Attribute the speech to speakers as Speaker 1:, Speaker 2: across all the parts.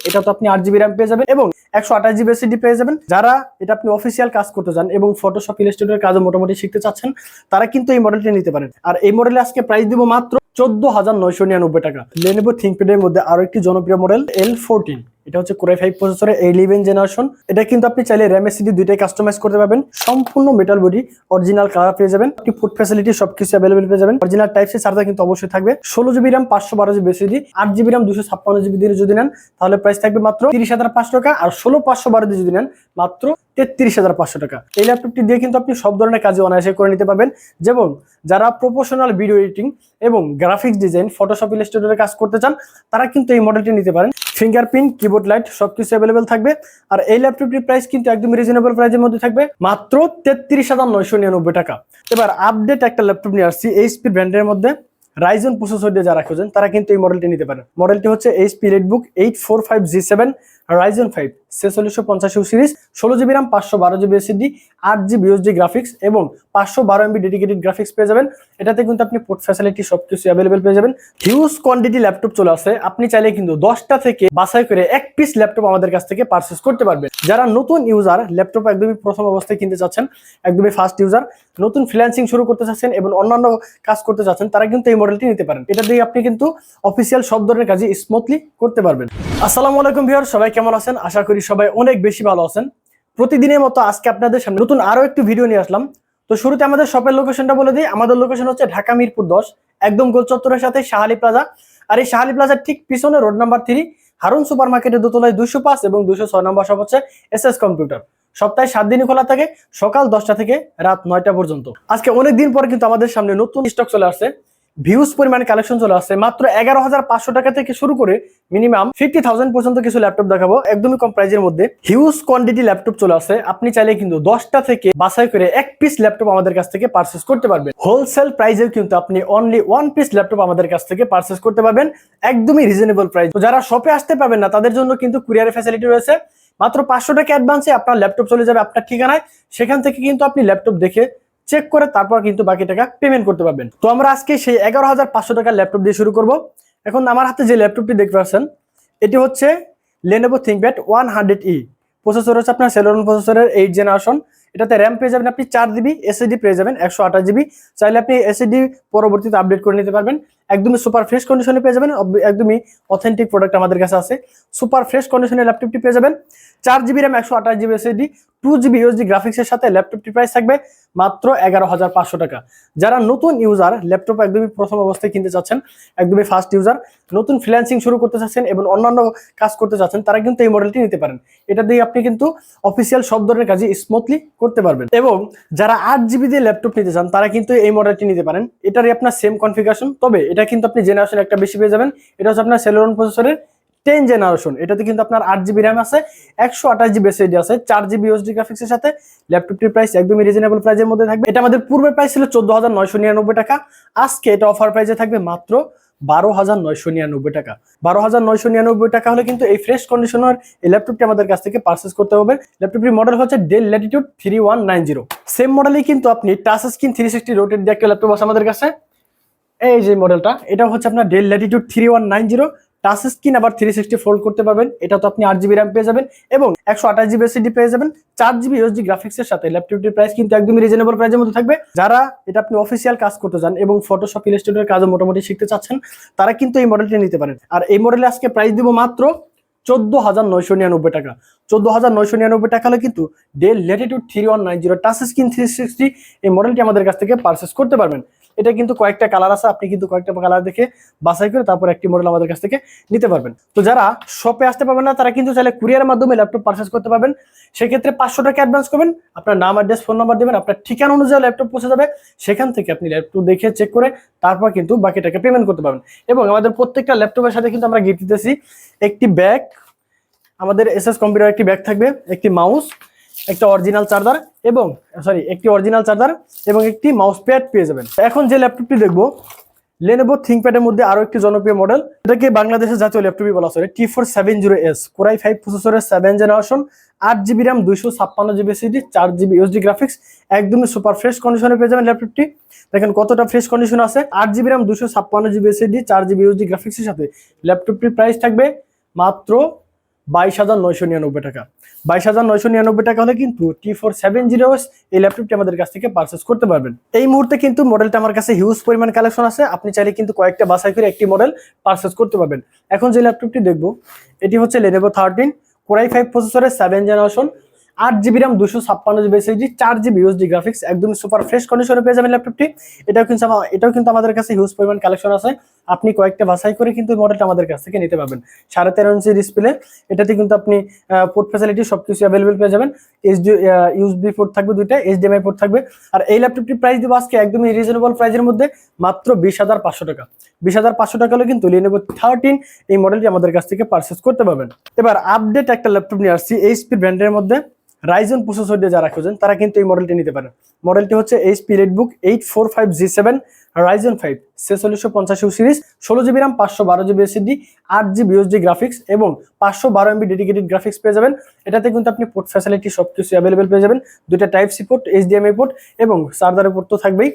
Speaker 1: এটা তো আপনি 8 জিবি র্যাম পেয়ে যাবেন এবং 128 জিবি এসএসডি পেয়ে যাবেন। যারা এটা আপনি অফিসিয়াল কাজ করতে চান এবং ফটোশপ ইলাস্ট্রেটরের কাজও মোটামুটি শিখতে চাচ্ছেন, তারা কিন্তু এই মডেলটি নিতে পারেন। আর এই মডেলে আজকে প্রাইস দিব মাত্র 14,999 টাকা। Lenovo ThinkPad এর মধ্যে আরো একটি জনপ্রিয় মডেল L14, এটা হচ্ছে Core i5 প্রসেসরের 11 জেনারেশন। এটা কিন্তু আপনি চাইলে RAM এসএসডি দুইটাই কাস্টমাইজ করতে পারবেন। সম্পূর্ণ মেটাল বডি, অরিজিনাল কালার পেয়ে যাবেন, আপনি ফুড ফ্যাসিলিটি সবকিছু अवेलेबल পেয়ে যাবেন। অরিজিনাল টাইপ সি চার্জার কিন্তু অবশ্যই থাকবে। 16 GB RAM 512 GB SSD, 8 GB RAM 256 GB দিয়ে যদি নেন তাহলে প্রাইস থাকবে মাত্র 30,500 টাকা, আর 16/512 দিয়ে যদি নেন মাত্র 33,500 টাকা। এই ল্যাপটপটি দিয়ে কিন্তু আপনি সব ধরনের কাজে অনায়াসে করে নিতে পারবেন। যেমন যারা প্রফেশনাল ভিডিও এডিটিং এবং গ্রাফিক্স ডিজাইন, ফটোশপ ইলাস্ট্রেটরের কাজ করতে চান, তারা কিন্তু এই মডেলটি নিতে পারেন। ফিঙ্গারপ্রিন্ট, কিবোর্ড লাইট সবকিছু অ্যাভেলেবেল থাকবে। আর এই ল্যাপটপটির প্রাইস কিন্তু একদম রিজনেবল প্রাইসের মধ্যে থাকবে, মাত্র 33,999 টাকা। এবার আপডেট একটা ল্যাপটপ নিয়ে আসছি এইচপি ব্র্যান্ডের মধ্যে। রাইজন প্রসেসর দিয়ে যারা খোঁজেন তারা কিন্তু এই মডেলটি নিতে পারেন। মডেলটি হচ্ছে HP Redbook 845G7 Ryzen 5 4650 series, 16 GB RAM 512 GB SSD, 8 GB USD graphics এবং 512 MB ডেডিকেটেড গ্রাফিক্স পেয়ে যাবেন। এটাতে কিন্তু আপনি পোর্ট ফ্যাসিলিটি সবকিছু অ্যাভেলেবেল পেয়ে যাবেন। হিউজ কোয়ান্টিটি ল্যাপটপ চলে আসে, আপনি চাইলে কিন্তু 10টা থেকে বাছাই করে এক পিস ল্যাপটপ আমাদের কাছ থেকে পারচেজ করতে পারবেন। যারা নতুন ইউজার, ল্যাপটপ একদমই প্রথম অবস্থায় কিনতে চাচ্ছেন, একদমই ফার্স্ট ইউজার, নতুন ফ্রিল্যান্সিং শুরু করতে চাচ্ছেন এবং অন্যান্য কাজ করতে চাচ্ছেন, তারা কিন্তু এই মডেলটি নিতে পারেন। এটা দিয়ে আপনি কিন্তু অফিসিয়াল সব ধরনের কাজই স্মুথলি করতে পারবেন। আসসালামু আলাইকুম ভিউয়ার, সবাই কেমন আছেন? আশা করি সবাই অনেক বেশি ভালো আছেন। প্রতিদিনের মতো আজকে আপনাদের সামনে নতুন আরো একটি ভিডিও নিয়ে আসলাম। তো শুরুতে আমাদের শপের লোকেশনটা বলে দিই। আমাদের লোকেশন হচ্ছে ঢাকা মিরপুর 10, একদম গোল চত্বরের সাথে শাহালি প্লাজা। আর এই শাহালি প্লাজার ঠিক পিছনে রোড নাম্বার 3 হারুন সুপার মার্কেটের দোতলায় 205 এবং 206 নম্বর শপ হচ্ছে SS কম্পিউটার। সপ্তাহে 7 দিনই খোলা থাকে, সকাল 10টা থেকে রাত 9টা পর্যন্ত। আজকে অনেকদিন পর কিন্তু আমাদের সামনে নতুন স্টক চলে আসছে, ভিউজ পরিমাণ কালেকশন চলে আসছে। মাত্র 11,500 টাকা থেকে শুরু করে মিনিমাম 50,000 পর্যন্ত কিছু ল্যাপটপ দেখাবো একদমই কম প্রাইজের মধ্যে। হিউজ কোয়ান্টিটি ল্যাপটপ চলে আসছে, আপনি চাইলে কিন্তু 10টা থেকে বাছাই করে এক পিস ল্যাপটপ আমাদের কাছ থেকে পারচেজ করতে পারবেন। হোলসেল প্রাইজেও কিন্তু আপনি অনলি 1 পিস ল্যাপটপ আমাদের কাছ থেকে পারচেজ করতে পারবেন, একদমই রিজনেবল প্রাইস। তো যারা শপে আসতে পারবেন না, তাদের জন্য কিন্তু কুরিয়ারের ফ্যাসিলিটি রয়েছে। মাত্র 500 টাকা অ্যাডভান্সে আপনার ল্যাপটপ চলে যাবে আপনার ঠিকানায়। সেখান থেকে কিন্তু আপনি ল্যাপটপ দেখে চেক করে তারপর কিন্তু বাকি টাকা পেমেন্ট করতে পারবেন। তো আমরা আজকে সেই 11,500 টাকার ল্যাপটপ দিয়ে শুরু করব। এখন আমার হাতে যে ল্যাপটপটি দেখতে পাচ্ছেন, এটি হচ্ছে Lenovo ThinkPad 100E। প্রসেসর হচ্ছে আপনার Celeron প্রসেসরের 8 জেনারেশন। এটাতে র্যাম পেয়ে যাবেন আপনি 4 জিবি, এসএসডি পেয়ে যাবেন 128 জিবি। চাইলে আপনি এসএসডি পরবর্তীতে আপডেট করে নিতে পারবেন। একদমই সুপার ফ্রেশ কন্ডিশনে পেয়ে যাবেন, একদমই অথেন্টিক প্রোডাক্ট আমাদের কাছে আছে। সুপার ফ্রেশ কন্ডিশনে ল্যাপটপটি পেয়ে যাবেন। 4 GB RAM 128 GB SSD, 2 GB USD গ্রাফিক্সের সাথে ল্যাপটপটির প্রাইস থাকবে মাত্র 11,500 টাকা। যারা নতুন ইউজার, ল্যাপটপ একদমই প্রথম অবস্থায় কিনতে চাচ্ছেন, একদমই ফার্স্ট ইউজার, নতুন ফ্রিল্যান্সিং শুরু করতে চাচ্ছেন এবং অন্যান্য কাজ করতে চাচ্ছেন, তারা কিন্তু এই মডেলটি নিতে পারেন। এটা দিয়ে আপনি কিন্তু অফিসিয়াল সব ধরনের কাজই স্মুথলি করতে পারবেন। এবং যারা 8 জিবি দিয়ে ল্যাপটপ নিতে চান, তারা কিন্তু এই মডেলটি নিতে পারেন। এটারই আপনার সেম কনফিগারেশন, তবে এটা কিন্তু আপনি জেনারেশন একটা বেশি পেয়ে যাবেন। এটা হচ্ছে আপনার Celeron প্রসেসরের 10 জেনারেশন। এটাতে কিন্তু আপনার 8 জিবি র্যাম আছে, 128 জিবি এসএসডি আছে, 4 জিবি ইউএসডি গ্রাফিক্সের সাথে। ল্যাপটপটির প্রাইস একদমই রিজনেবল প্রাইসের মধ্যে থাকবে। এটা আমাদের পূর্বের প্রাইস ছিল 14,999 টাকা, আজকে এটা অফার প্রাইসে থাকবে মাত্র 12,999 টাকা। 12,999 টাকা হলে কিন্তু এই ফ্রেশ কন্ডিশনের এই ল্যাপটপটি আমাদের কাছ থেকে পারচেজ করতে হবে। ল্যাপটপটির মডেল হচ্ছে Dell Latitude 3190। সেম মডেলেই কিন্তু আপনি টাচ স্ক্রিন 360 রোটেট দিয়ে একটা ল্যাপটপ আছে আমাদের কাছে। এই যে মডেলটা, এটা হচ্ছে আপনার Dell Latitude 3190। টাচ স্ক্রিন আবার 360 ফোল্ড করতে পারবেন। এটা তো আপনি 8 জিবি র্যাম পেয়ে যাবেন এবং 128 জিবি এসএসডি পেয়ে যাবেন, 4 জিবি ইউএসডি গ্রাফিক্সের সাথে। ল্যাপটপটির প্রাইস কিন্তু একদমই রিজনেবল প্রাইসের মধ্যে থাকবে। যারা এটা আপনি অফিসিয়াল কাজ করতে চান এবং ফটোশপ ইলাস্ট্রেটরের কাজও মোটামুটি শিখতে চাচ্ছেন, তারা কিন্তু এই মডেলটি নিতে পারেন। আর এই মডেলে আজকে প্রাইস দিব মাত্র 14,999 টাকা। 14,999 টাকা হলে কিন্তু Dell Latitude 3190 টাচ স্ক্রিন 360 এই মডেলটি আমাদের কাছ থেকে পারচেজ করতে পারবেন। এটা কিন্তু কয়েকটা কালার আছে, আপনি কিন্তু কয়েকটা কালার দেখে বাছাই করে তারপর একটি মডেল আমাদের কাছ থেকে নিতে পারবেন। তো যারা শপে আসতে পারবেন না, তারা কিন্তু চাইলে কুরিয়ারের মাধ্যমে ল্যাপটপ পারচেজ করতে পারবেন। সেক্ষেত্রে 500 টাকা অ্যাডভান্স করবেন, আপনার নাম, অ্যাড্রেস, ফোন নাম্বার দেবেন, আপনার ঠিকানা অনুযায়ী ল্যাপটপ পৌঁছে যাবে। সেখান থেকে আপনি ল্যাপটপ দেখে চেক করে তারপর কিন্তু বাকি টাকা পেমেন্ট করতে পারবেন। এবং আমাদের প্রত্যেকটা ল্যাপটপের সাথে কিন্তু আমরা গিফট দিতেছি একটি ব্যাগ, আমাদের SS কম্পিউটার একটি ব্যাগ থাকবে, একটি মাউস, একটা অরিজিনাল চার্জার এবং একটি মাউস প্যাড পেয়ে যাবেন। এখন যে ল্যাপটপটি দেখবো, Lenovo ThinkPad এর মধ্যে আরো একটি জনপ্রিয় মডেল। এটাকে বাংলাদেশের জাতীয় ল্যাপটপই বলা হয়। T470S Core i5 প্রসেসরের 7 generation, 8 GB RAM, 256 GB SSD, 4 GB USD graphics, একদমই সুপার ফ্রেশ কন্ডিশনে পেয়ে যাবেন ল্যাপটপটি। দেখেন কতটা ফ্রেশ কন্ডিশন আছে। 8 GB RAM, 256 GB SSD, 4 GB USD গ্রাফিক্সের সাথে ল্যাপটপটির প্রাইস থাকবে মাত্র 22,999 টাকা। 22,999 টাকা হলে কিন্তু T470S এই ল্যাপটপটি আমাদের কাছ থেকে পারচেস করতে পারবেন। এই মুহূর্তে কিন্তু মডেলটা আমার কাছে হিউজ পরিমাণ কালেকশন আছে, আপনি চাইলে কিন্তু কয়েকটা বাছাই করে একটি মডেল পারচেস করতে পারবেন। এখন যে ল্যাপটপটি দেখবো এটি হচ্ছে Lenovo 13 Core i5 প্রসেসরের 7 generation, 8GB RAM 256GB SSD 4GB USD graphics, একদম সুপার ফ্রেশ কন্ডিশনে পেয়ে যাবেন ল্যাপটপটি। এটাও কিন্তু আমাদের কাছে হিউজ পরিমাণ কালেকশন আছে, আপনি কয়েকটা বাছাই করে কিন্তু মডেলটা আমাদের কাছ থেকে নিতে পারবেন। 13.5 ইঞ্চি ডিসপ্লে, এটাতে কিন্তু আপনি পোর্ট ফ্যাসিলিটি সবকিছু অ্যাভেলেবেল পেয়ে যাবেন। ইউএসবি পোর্ট থাকবে দুইটা, HDMI পোর্ট থাকবে। আর এই ল্যাপটপটির প্রাইস দিব আজকে একদমই রিজনেবল প্রাইসের মধ্যে, মাত্র 20,500 টাকা। 20,500 টাকা হলে কিন্তু Lenovo 13 এই মডেলটি আমাদের কাছ থেকে পারচেস করতে পারবেন। এবার আপডেট একটা ল্যাপটপ নিয়ে আসছি HP ব্র্যান্ডের মধ্যে, রাইজন প্রসেসর দিয়ে যারা খোঁজেন তারা কিন্তু এই মডেলটি নিতে পারেন। মডেলটি হচ্ছে HP Redbook 845G7 Ryzen 5 4650 series, 16GB RAM 512GB SSD 8GB USD graphics এবং 512 MB ডেডিকেটেড গ্রাফিক্স পেয়ে যাবেন। এটাতে কিন্তু আপনি পোর্ট ফ্যাসিলিটি সবকিছু অ্যাভেলেবেল পেয়ে যাবেন, দুইটা type C port, HDMI port এবং চার্জারের পোর্ট তো থাকবেই।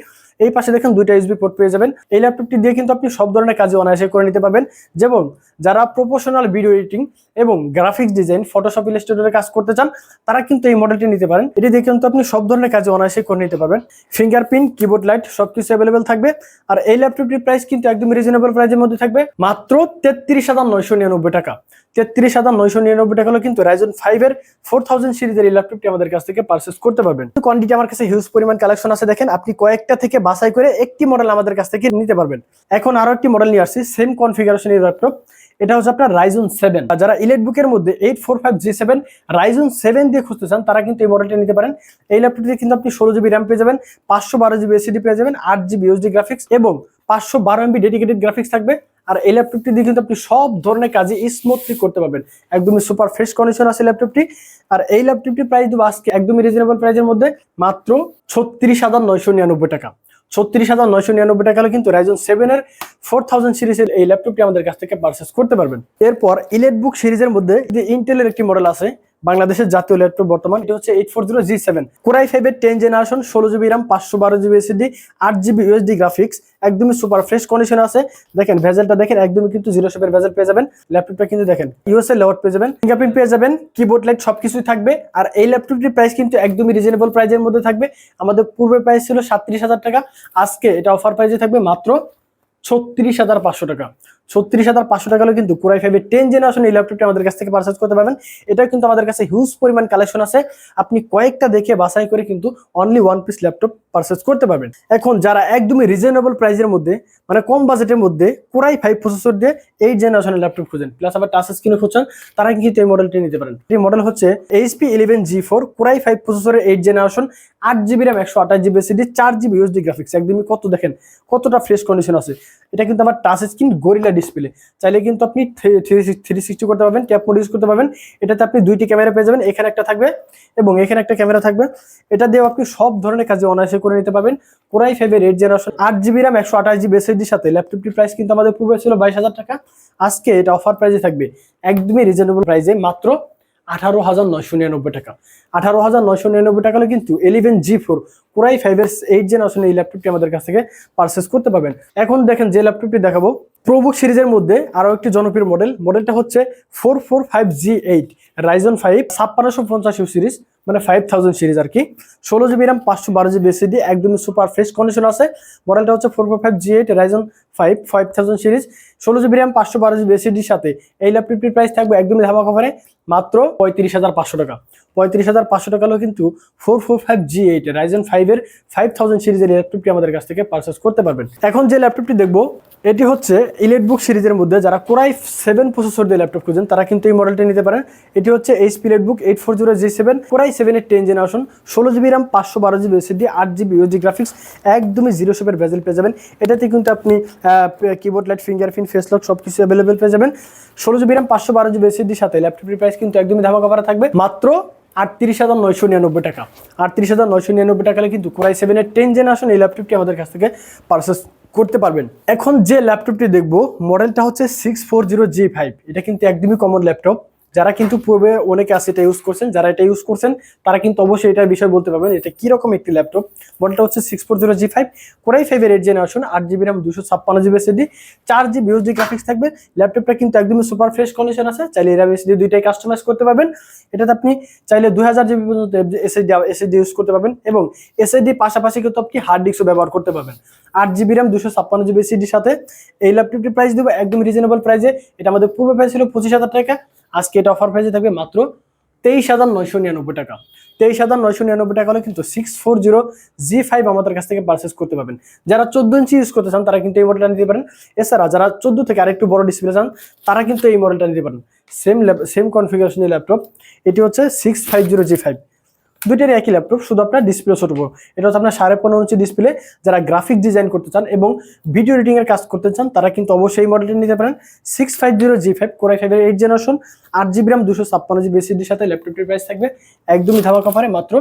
Speaker 1: এই পাশে দেখেন দুইটা USB পোর্ট পেয়ে যাবেন। এই ল্যাপটপটি দিয়ে কিন্তু আপনি সব ধরনের কাজে অনায়াসে করে নিতে পারবেন, যেমন যারা প্রফেশনাল ভিডিও এডিটিং এবং গ্রাফিক্স ডিজাইন ফটোশপ ইলাস্ট্রেটরে কাজ করতে চান তারা কিন্তু এই মডেলটি নিতে পারেন। এটি দিয়ে কিন্তু আপনি সব ধরনের কাজে অনায়াসে করে নিতে পারবেন। ফিঙ্গারপ্রিন্ট, কিবোর্ড লাইট সবকিছু অ্যাভেলেবেল থাকবে। আর এই ল্যাপটপটির প্রাইস কিন্তু একদম রিজনেবল প্রাইসের মধ্যে থাকবে, মাত্র 33,999 টাকা। 33,999 টাকা হলে কিন্তু Ryzen 5 এর 4000 সিরিজের এই ল্যাপটপটি আমাদের কাছ থেকে পারচেস করতে পারবেন। কোয়ান্টিটি আমার কাছে হিউজ পরিমাণ কালেকশন আছে, দেখেন আপনি কয়েকটা থেকে বাছাই করে একটি মডেল আমাদের কাছ থেকে নিতে পারবেন। এখন আরো একটি মডেল নিয়ে আসছি সেম কনফিগারেশনের ল্যাপটপ, এটা হচ্ছে আপনার Ryzen 7। যারা ইলেটবুকের মধ্যে 845G7 Ryzen 7 দিয়ে খুঁজতে চান তারা কিন্তু এই মডেলটি নিতে পারেন। এই ল্যাপটপটিতে কিন্তু আপনি 16GB RAM পেয়ে যাবেন, 512GB SSD পেয়ে যাবেন, 8GB USD গ্রাফিক্স এবং 512 MB ডেডিকেটেড গ্রাফিক্স থাকবে। আর এই ল্যাপটপটি দিয়ে কিন্তু আপনি সব ধরনের কাজে স্মুথলি করতে পারবেন, একদমই সুপার ফ্রেশ কন্ডিশন আছে ল্যাপটপটি। আর এই ল্যাপটপটির প্রাইস দেবো আজকে একদমই রিজনেবল প্রাইসের মধ্যে, মাত্র 36,999 টাকা। 36,999 টাকা হলে কিন্তু Ryzen 7 এর 4000 সিরিজের এই ল্যাপটপটি আমাদের কাছ থেকে পারচেস করতে পারবেন। এরপর ইলেটবুক সিরিজের মধ্যে ইন্টেলের একটি মডেল আছে, বাংলাদেশের জাতীয় ল্যাপটপ বর্তমান, এটা হচ্ছে 840G7 Core i5 এর 10 generation, 16GB RAM 512GB SSD 8GB USD graphics, একদমই সুপার ফ্রেশ কন্ডিশন আছে। দেখেন ভেজেলটা দেখেন, একদমই কিন্তু জিরো শেপের ভেজেল পেয়ে যাবেন। ল্যাপটপটা কিন্তু দেখেন ইউএসএ লেআউট পেয়ে যাবেন, ফিঙ্গারপ্রিন্ট পেয়ে যাবেন, কিবোর্ড লাইট সবকিছুই থাকবে। আর এই ল্যাপটপটির প্রাইস কিন্তু একদমই রিজনেবল প্রাইসের মধ্যে থাকবে। আমাদের পূর্বের প্রাইস ছিল 37,000 টাকা, আজকে এটা অফার প্রাইসে থাকবে মাত্র 36,500 টাকা। 36,500 টাকা হলে কিন্তু Core i5 এর 10 জেনারেশন এই ল্যাপটপটি আমাদের কাছ থেকে পারচেজ করতে পারবেন। এটা কিন্তু আমাদের কাছে হিউজ পরিমাণ কালেকশন আছে, আপনি কয়েকটা দেখে বাছাই করে কিন্তু only one piece laptop purchase করতে পারবেন। এখন যারা একদমই রিজনেবল প্রাইসের মধ্যে মানে কম বাজেটের মধ্যে Core i5 প্রসেসর দিয়ে 8 জেনারেশনের ল্যাপটপ খুঁজেন প্লাস আবার টাচ স্ক্রিনে খুঁজছেন, তারা কিন্তু এই মডেলটি নিতে পারেন। এই মডেল হচ্ছে HP 11G4 Core i5 প্রসেসরের 8 generation, 8GB RAM 128GB SSD 4GB USD graphics, একদমই কত দেখেন কতটা ফ্রেশ কন্ডিশন আছে। এটা কিন্তু আবার টাচ স্ক্রিন গরিলা ডিসপ্লে, চাইলে কিন্তু আপনি 360 করতে পারবেন, ট্যাপ মোড ইউজ করতে পারবেন। এটাতে আপনি দুইটি ক্যামেরা পেয়ে যাবেন, এখানে একটা থাকবে এবং এখানে একটা ক্যামেরা থাকবে। এটা দিয়েও আপনি সব ধরনের কাজে অনায়াসে করে নিতে পারবেন। Core i5 এর 8 generation 8GB RAM 128GB SSD সাথে ল্যাপটপটির প্রাইস কিন্তু আমাদের পূর্বে ছিল 22,000 টাকা, আজকে এটা অফার প্রাইসে থাকবে একদমই রিজনেবল প্রাইসে মাত্র 18,999 টাকা। 18,999 টাকা হলে কিন্তু 11G4 Core i5 এর 8 জেনারেশন এই ল্যাপটপটি আমাদের কাছ থেকে পারচেস করতে পারবেন। এখন দেখেন যে ল্যাপটপটি দেখাবো প্রোবুক সিরিজের মধ্যে আরো একটি জনপ্রিয় মডেল, মডেলটা হচ্ছে 445G8 Ryzen 5 5650 সিরিজ, মানে 5000 সিরিজ আর কি, 16GB RAM 512GB SSD, একদমই সুপার ফ্রেশ কন্ডিশন আছে। মডেলটা হচ্ছে 445G8 Ryzen 5 5000 series, 16GB RAM 512GB SSD সাথে এই ল্যাপটপটির প্রাইস থাকবে একদমই ধামাকা অফারে মাত্র 35,500 টাকা। 35,500 টাকা হলেও কিন্তু 445G8 Ryzen 5 এর 5000 সিরিজের ল্যাপটপটি আমাদের কাছ থেকে পারচেস করতে পারবেন। এখন যে ল্যাপটপটি দেখবো এটি হচ্ছে ইলেটবুক সিরিজের মধ্যে যারা Core i7 প্রসেসর দিয়ে ল্যাপটপ খুঁজেন তারা কিন্তু এই মডেলটি নিতে পারেন। এটি হচ্ছে HP Redbook 840G7 Core i7 এর 10 generation, 16GB RAM 512GB SSD 8GB USD graphics, একদমই জিরো শেপের ভেজেল পেয়ে যাবেন। এটাতে কিন্তু আপনি keyboard light, fingerprint, face lock সবকিছু অ্যাভেলেবেল পেয়ে যাবেন। 16GB RAM 512GB SSD সাথে ল্যাপটপটির প্রাইস কিন্তু একদমই ধামাকা অফারে থাকবে মাত্র 38,999 টাকা। 38,999 টাকা হলে কিন্তু Core i7 এর 10 জেনারেশন এই ল্যাপটপটি আমাদের কাছ থেকে পারচেস করতে পারবেন। এখন যে ল্যাপটপটি দেখবো মডেলটা হচ্ছে 640G5, এটা কিন্তু একদমই কমন ল্যাপটপ, যারা কিন্তু পূর্বে অনেকে আছে এটা ইউজ করছেন, যারা এটা ইউজ করছেন তারা কিন্তু অবশ্যই এটার বিষয়ে বলতে পারবেন এটা কিরকম একটি ল্যাপটপ। মডেলটা হচ্ছে 640G5 Core i5 এর 8 generation, 8GB RAM, 256GB SSD, 4GB USD graphics থাকবে। ল্যাপটপটা কিন্তু একদমই সুপার ফ্রেশ কন্ডিশন আছে, চাইলে RAM SSD দুইটাই কাস্টমাইজ করতে পারবেন। এটাতে আপনি চাইলে 2000GB পর্যন্ত SSD ইউজ করতে পারবেন এবং SSD পাশাপাশি কিন্তু আপনি হার্ড ডিস্কও ব্যবহার করতে পারবেন। 8GB RAM, 256GB SSD সাথে এই ল্যাপটপটির প্রাইস দেবো একদম রিজনেবল প্রাইসে। এটা আমাদের পূর্ব প্রাইস ছিল 25,000 টাকা, আজকে এটা অফার প্রাইসে থাকবে মাত্র 23,999 টাকা। 23,999 টাকা হলে কিন্তু 640G5 আমাদের কাছ থেকে পারচেস করতে পারবেন। যারা 14 ইঞ্চি ইউজ করতে চান তারা কিন্তু এই মডেলটা নিতে পারেন। এছাড়া যারা 14 থেকে আরেকটু বড় ডিসপ্লে চান তারা কিন্তু এই মডেলটা নিতে পারেন। সেম কনফিগারেশনের ল্যাপটপ, এটি হচ্ছে 650G5, দুইটারই একই ল্যাপটপ, শুধু আপনার ডিসপ্লে ছোট বড়। এটা হচ্ছে আপনার 15.5 ইঞ্চি ডিসপ্লে। যারা গ্রাফিক ডিজাইন করতে চান এবং ভিডিও এডিটিং এর কাজ করতে চান তারা কিন্তু অবশ্যই এই মডেলটি নিতে পারেন। 650G5 Core i5 এর 8 generation, 8GB RAM, 256GB SSD সাথে ল্যাপটপটির প্রাইস থাকবে একদমই ধামাকা অফারে মাত্র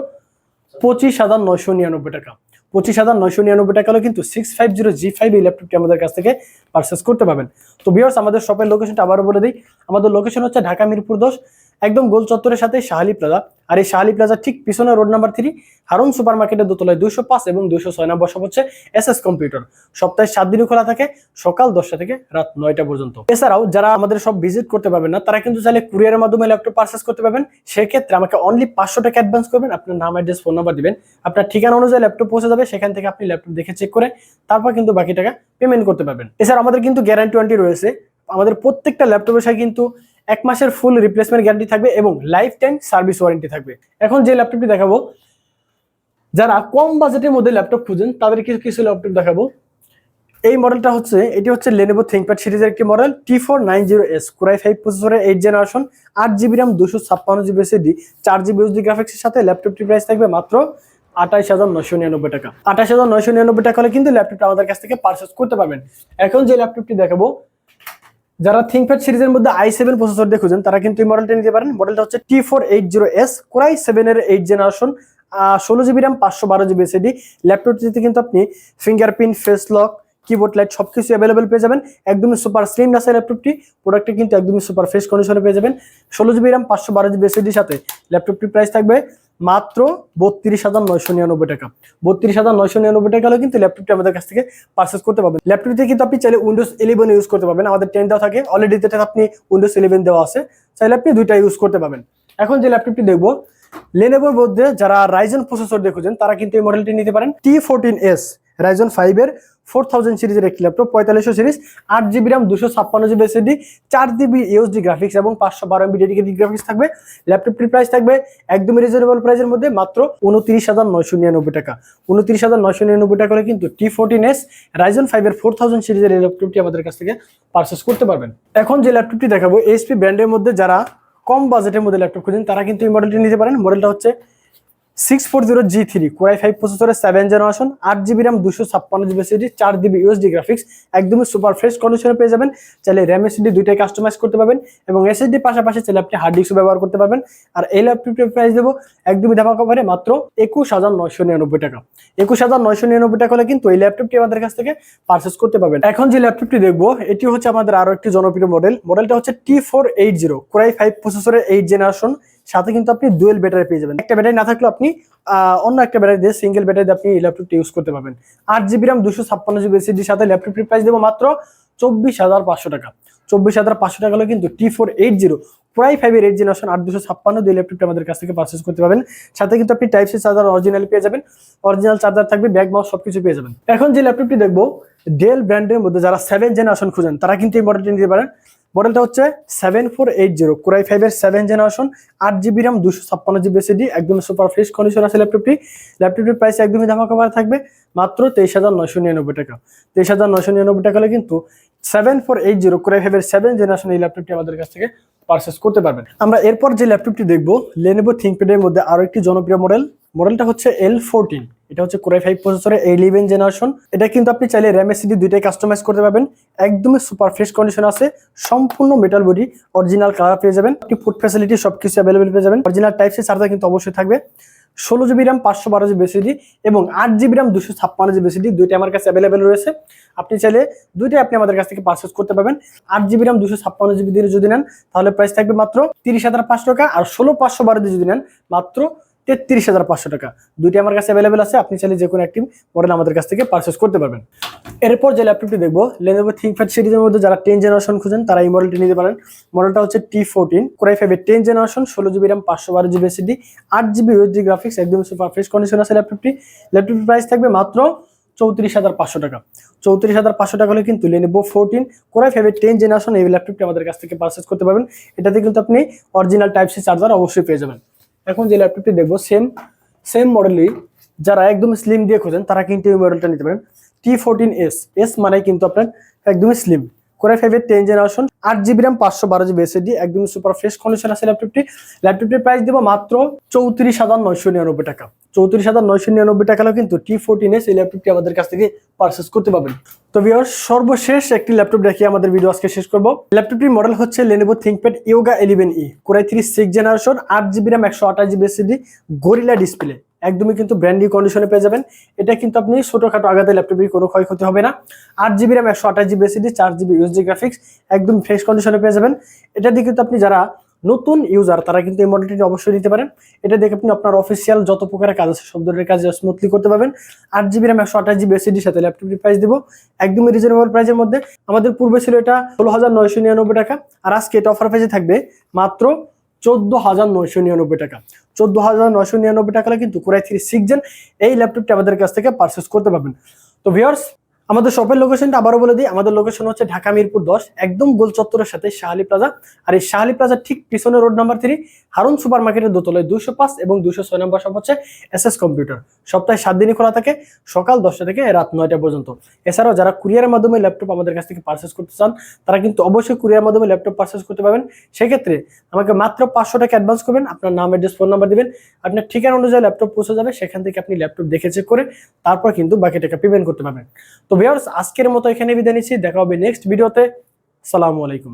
Speaker 1: 25,999 টাকা। 25,999 টাকা হলে কিন্তু 650G5 এই ল্যাপটপটি আমাদের কাছ থেকে পারচেস করতে পারবেন। তো ভিউয়ার্স, আমাদের শপের লোকেশনটা আবারও বলে দিই। আমাদের লোকেশন হচ্ছে ঢাকা মিরপুর 10, একদম গোল চত্বরের সাথে শাহালি প্লাজা। আর এই শাহালি প্লাজা ঠিক পিছনে রোড নাম্বার 3 হারুন সুপার মার্কেটের দোতলায় 205 এবং 206 নম্বর শপ হচ্ছে SS কম্পিউটার। সপ্তাহে 7 দিনই খোলা থাকে, সকাল 10টা থেকে রাত 9টা পর্যন্ত। এছাড়াও যারা আমাদের সব ভিজিট করতে পারবেন না তারা কিন্তু চাইলে কুরিয়ারের মাধ্যমে ল্যাপটপ পারচেস করতে পারবেন। সেক্ষেত্রে আমাকে অনলি 500 টাকা অ্যাডভান্স করবেন, আপনার নাম, অ্যাড্রেস, ফোন নাম্বার দিবেন, আপনার ঠিকানা অনুযায়ী ল্যাপটপ পৌঁছে যাবে। সেখান থেকে আপনি ল্যাপটপ দেখে চেক করে তারপর কিন্তু বাকি টাকা পেমেন্ট করতে পারবেন। এছাড়া আমাদের কিন্তু গ্যারান্টি ওয়ারেন্টি রয়েছে। আমাদের প্রত্যেকটা ল্যাপটপের সাথে কিন্তু 1 মাসের ফুল রিপ্লেসমেন্ট গ্যারান্টি থাকবে এবং লাইফ টাইম সার্ভিস ওয়ারেন্টি থাকবে। এখন যে ল্যাপটপটি দেখাবো, যারা কম বাজেটের মধ্যে ল্যাপটপ খুঁজেন তাদেরকে কিছু ল্যাপটপ দেখাবো। এই মডেলটা হচ্ছে, এটি হচ্ছে Lenovo ThinkPad সিরিজের একটি মডেল, T490S Core i5 প্রসেসরের 8 generation, 8GB RAM, 256GB SSD, 4GB USD গ্রাফিক্সের সাথে ল্যাপটপটির প্রাইস থাকবে মাত্র 28,999 টাকা। 28,999 টাকা হলে কিন্তু ল্যাপটপটা আমাদের কাছ থেকে পারচেস করতে পারবেন। এখন যে ল্যাপটপটি দেখাবো, যারা ThinkPad সিরিজের মধ্যে i7 প্রসেসর দিয়ে খুঁজেন তারা কিন্তু এই মডেলটা নিতে পারেন। মডেলটা হচ্ছে T480S Core i7 এর 8 generation, 16GB RAM, 512GB SSD। ল্যাপটপটিতে কিন্তু আপনি fingerprint, face lock, keyboard light সবকিছু অ্যাভেলেবেল পেয়ে যাবেন। একদমই সুপার স্লিম আছে ল্যাপটপটি, প্রোডাক্টটি কিন্তু একদমই সুপার ফ্রেশ কন্ডিশনে পেয়ে যাবেন। 16GB RAM, 512GB SSD সাথে ল্যাপটপটির প্রাইস থাকবে মাত্র 32,999 টাকা। 32,999 টাকা হলে কিন্তু ল্যাপটপটি আমাদের কাছ থেকে পারচেস করতে পারবেন। ল্যাপটপটিতে কিন্তু আপনি চাইলে Windows 11 ইউজ করতে পারবেন, আমাদের 10 দেওয়া থাকে অলরেডি, যেটা আপনি Windows 11 দেওয়া আছে, চাইলে আপনি দুইটা ইউজ করতে পারবেন। এখন যে ল্যাপটপটি দেখবো, Lenovoর মধ্যে যারা Ryzen প্রসেসর দিয়ে খুঁজেন তারা কিন্তু এই মডেলটি নিতে পারেন। T14S Ryzen 5 এর 4000 সিরিজের একটি laptop, 4500 series, 8GB RAM, 256GB SSD, 4GB USD graphics এবং 512MB ডেডিকেটেড গ্রাফিক্স থাকবে। ল্যাপটপটির প্রাইস থাকবে একদমই রিজনেবল প্রাইসের মধ্যে মাত্র 29,999 টাকা। 29,999 টাকা করে কিন্তু T14S Ryzen 5 এর 4000 সিরিজের এই ল্যাপটপটি আমাদের কাছ থেকে পারচেস করতে পারবেন। এখন যে ল্যাপটপটি দেখাবো, HP ব্র্যান্ডের মধ্যে যারা কম বাজেটের মধ্যে ল্যাপটপ খুঁজেন তারা কিন্তু এই মডেলটি নিতে পারেন। মডেলটা হচ্ছে 640G3 Core i5 প্রসেসরের 7 generation, 8GB RAM, 256GB SSD, 4GB USD graphics, একদমই সুপার ফ্রেশ কন্ডিশনে পেয়ে যাবেন। চাইলে RAM SSD দুইটাই কাস্টমাইজ করতে পারবেন এবং SSD পাশাপাশি চাইলে আপনি হার্ড ডিস্ক ব্যবহার করতে পারবেন। আর এই ল্যাপটপটির প্রাইস দেবো একদমই ধামাকা অফারে মাত্র 21,999 টাকা। 21,999 টাকা হলে কিন্তু এই ল্যাপটপটি আমাদের কাছ থেকে পারচেস করতে পারবেন। এখন যে ল্যাপটপটি দেখবো এটি হচ্ছে আমাদের আরো একটি জনপ্রিয় মডেল। মডেলটা হচ্ছে T480 Core i5 প্রসেসরের 8 জেনারেশন, সাথে কিন্তু আপনি ডুয়েল ব্যাটারি পেয়ে যাবেন। একটা ব্যাটারি না থাকলে আপনি অন্য একটা ব্যাটারি দিয়ে, সিঙ্গেল ব্যাটারি দিয়ে আপনি এই ল্যাপটপটি ইউজ করতে পারবেন। 8GB RAM, 256GB SSD সাথে ল্যাপটপটির প্রাইস দেবো মাত্র 24,500 টাকা। 24,500 টাকা হলে কিন্তু T480 Core i5 এর 8 জেনারেশন, 8256 এই ল্যাপটপটি আমাদের কাছ থেকে পারচেস করতে পারবেন। সাথে কিন্তু আপনি টাইপ সি চার্জার অরিজিনাল পেয়ে যাবেন, অরিজিনাল চার্জার থাকবে, ব্যাগ মাউস সবকিছু পেয়ে যাবেন। এখন যে ল্যাপটপটি দেখবো, ডেল ব্র্যান্ডের মধ্যে যারা 7 জেনারেশন খুঁজেন তারা কিন্তু এই মডেলটি নিতে পারেন। মডেলটা হচ্ছে 7480 Core i5 এর 7 generation, 8GB RAM, 256GB SSD, একদম সুপার ফ্রেশ কন্ডিশন আছে ল্যাপটপটি। ল্যাপটপটির প্রাইস একদমই ধামাকা অফারে থাকবে মাত্র 23,999 টাকা। 23,999 টাকা হলে কিন্তু 7480 Core i5 এর 7 জেনারেশন এই ল্যাপটপটি আমাদের কাছ থেকে পারচেস করতে পারবেন। আমরা এরপর যে ল্যাপটপটি দেখবো, Lenovo ThinkPad এর মধ্যে আরো একটি জনপ্রিয় মডেল। মডেলটা হচ্ছে L14 এটা হচ্ছে Core i5 প্রসেসরের 11 জেনারেশন। এটা কিন্তু আপনি চাইলে RAM SSD দুইটাই কাস্টমাইজ করতে পারবেন। একদমই সুপার ফ্রেশ কন্ডিশন আছে, সম্পূর্ণ মেটাল বডি, অরিজিনাল কালার পেয়ে যাবেন, আপনি ফুড ফ্যাসিলিটি সবকিছু অ্যাভেলেবল পেয়ে যাবেন। অরিজিনাল টাইপ সি চার্জার কিন্তু অবশ্যই থাকবে। 16GB RAM 512GB SSD এবং 8GB RAM 256GB SSD দুইটা আমার কাছে অ্যাভেলেবেল রয়েছে। আপনি চাইলে দুইটাই আপনি আমাদের কাছ থেকে পারচেজ করতে পারবেন। 8GB RAM 256GB দিয়ে যদি নেন তাহলে প্রাইস থাকবে মাত্র 30,500 টাকা, আর 16/512 দিয়ে যদি নেন মাত্র 33,500 টাকা। দুইটা আমার কাছে অ্যাভেলেবেল আছে, আপনি চাইলে যে কোনো একটি মডেল আমাদের কাছ থেকে পারচেজ করতে পারবেন। এরপর যে ল্যাপটপটি দেখবো, Lenovo ThinkPad সিরিজের মধ্যে যারা 10 জেনারেশন খুঁজেন তারা এই মডেলটি নিতে পারেন। মডেলটা হচ্ছে T14 Core i5 এর 10 generation, 16GB RAM 512GB SSD, 8GB USD graphics, একদম সুপার ফ্রেশ কন্ডিশন আছে ল্যাপটপটি। ল্যাপটপটির প্রাইস থাকবে মাত্র 34,500 টাকা। 34,500 টাকা হলে কিন্তু Lenovo 14 Core i5 এর 10 জেনারেশন এই ল্যাপটপটি আমাদের কাছ থেকে পারচেজ করতে পারবেন। এটাতে কিন্তু আপনি অরিজিনাল টাইপ সি চার্জার অবশ্যই পেয়ে যাবেন। এখন যে ল্যাপটপটি দেখবো সেম মডেলই যারা একদম স্লিম দিয়ে খোঁজেন তারা কিন্তু এই মডেলটা নিতে পারেন। T14S মানে কিন্তু আপনার একদমই স্লিম, Core i5 এর 10 generation, 8GB RAM 512GB SSD, একদম সুপার ফ্রেশ কন্ডিশন আছে ল্যাপটপটি। ল্যাপটপটির প্রাইস দেবো মাত্র 34,999 টাকা। 34,999 টাকা হলেও কিন্তু T14S এই ল্যাপটপটি আমাদের কাছ থেকে পারচেজ করতে পারবেন। তো ভিউয়ার্স, সর্বশেষ একটি ল্যাপটপ দেখিয়ে আমাদের ভিডিও আজকে শেষ করব। ল্যাপটপটির মডেল হচ্ছে Lenovo ThinkPad Yoga 11e, Core i3 6 generation, 8GB RAM 128GB SSD, gorilla display, একদমই কিন্তু ব্র্যান্ড নিউ কন্ডিশনে পেয়ে যাবেন। এটা কিন্তু আপনি ছোটখাটো আঘাতে ল্যাপটপে কোনো ক্ষয়ক্ষতি হবে না। 8GB RAM 128GB SSD, 4GB USD graphics, একদম ফ্রেশ কন্ডিশনে পেয়ে যাবেন। এটা দিয়ে কিন্তু আপনি যারা নতুন ইউজার তারা কিন্তু এই মডেলটি অবশ্যই নিতে পারেন। এটা দেখে আপনি আপনার অফিসিয়াল যত প্রকারের কাজ আছে সব ধরনের কাজ স্মুথলি করতে পারবেন। 8GB RAM 128GB SSD সাথে ল্যাপটপটির প্রাইস দিব একদমই রিজনেবল প্রাইসের মধ্যে। আমাদের পূর্বে ছিল এটা 16,999 টাকা, আর আজকে এটা অফার প্রাইসে থাকবে মাত্র 14,999 টাকা। 14,999 টাকা কিন্তু Core i3 6 জেন এই ল্যাপটপটি আমাদের কাছ থেকে পারচেজ করতে পারবেন। তো ভিউয়ার্স, আমাদের শপের লোকেশনটা আবারও বলে দিই। আমাদের লোকেশন হচ্ছে ঢাকা মিরপুর 10, একদম গোল চত্বরের সাথে শাহালি প্লাজা। আর এই শাহালি প্লাজার ঠিক পিছনে রোড নাম্বার 3 হারুন সুপার মার্কেটের দোতলায় 205 এবং 206 নম্বর শপ হচ্ছে SS কম্পিউটার। সপ্তাহে 7 দিনই খোলা থাকে, সকাল 10টা থেকে রাত 9টা পর্যন্ত। এছাড়াও যারা কুরিয়ারের মাধ্যমে ল্যাপটপ আমাদের কাছ থেকে পারচেজ করতে চান তারা কিন্তু অবশ্যই কুরিয়ার মাধ্যমে ল্যাপটপ পারচেজ করতে পারবেন। সেক্ষেত্রে আমাকে মাত্র 500 টাকা অ্যাডভান্স করবেন, আপনার নাম, অ্যাড্রেস, ফোন নাম্বার দিবেন, আপনার ঠিকানা অনুযায়ী ল্যাপটপ পৌঁছে যাবে। সেখান থেকে আপনি ল্যাপটপ দেখে চেক করে তারপর কিন্তু বাকি টাকা পেমেন্ট করতে পারবেন। তো ভিউয়ার্স, আজকের মতো এখানে বিদায় নিচ্ছি, দেখা হবে নেক্সট ভিডিওতে। আসসালামু আলাইকুম।